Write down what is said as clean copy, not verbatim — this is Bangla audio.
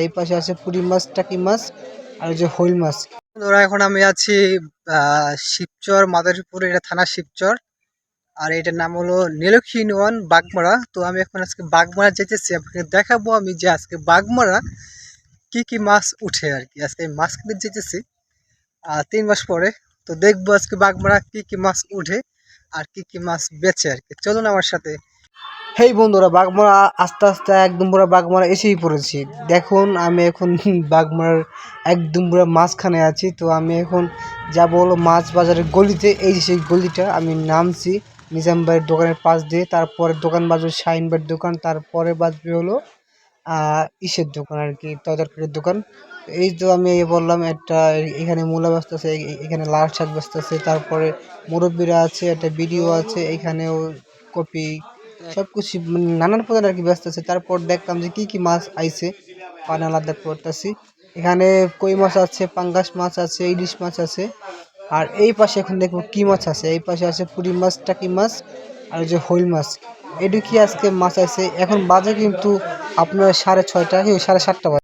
এই পাশে আছে পুঁটি মাছ, টাকি মাছ আর ওই যে হইল মাছ। বন্ধুরা এখন আমি আছি শিবচর মাদারীপুর, এটা থানা শিবচর। আর এটার নাম হলো নীলক্ষীনওয়ান বাগমারা। তো আমি এখন আজকে বাগমারা যেতেছি, আপনাকে দেখাবো আমি যে আজকে বাগমারা কি কি মাছ উঠে আর কি। আজকে মাছ কিনতে যেতেছি 3 মাস পরে। তো দেখবো আজকে বাগমারা কি কি মাছ উঠে আর কি কি মাছ বেচে আর কি। চলুন আমার সাথে। হেই বন্ধুরা, বাগমারা আস্তে আস্তে একদম পুরো বাগমারা এসেই পড়েছি। দেখুন আমি এখন বাগমারার একদম পুরো মাঝখানে আছি। তো আমি এখন যাবো হলো মাছ বাজারের গলিতে। এই যে সেই গলিটা, আমি নামছি নিজাম ভাইয়ের দোকানের পাশ দিয়ে। তারপরে দোকান বাজবে শাহিন ভাইয়ের দোকান, তারপরে বাজবে হলো ইসের দোকান আর কি, তরকারির দোকান। এই তো আমি বললাম একটা, এখানে মূলা ব্যস্ত আছে, এখানে লাল শাক ব্যস্ত আছে, তারপরে মুরব্বীরা আছে, একটা বিডিও আছে, এখানেও কপি সবকিছু মানে নানান প্রকার আর কি ব্যস্ত আছে। তারপর দেখলাম যে কি কি মাছ আইছে, পানি আলাদা করতেছি। এখানে কই মাছ আছে, পাঙ্গাস মাছ আছে, ইলিশ মাছ আছে। আর এই পাশে এখন দেখবো কি মাছ আছে। এই পাশে আছে পুঁটি মাছ, টাকি মাছ আর ওই যে হইল মাছ। এটুকি আজকে মাছ আছে। এখন বাজে কিন্তু আপনার 6:30 কি 7:30 বাজে।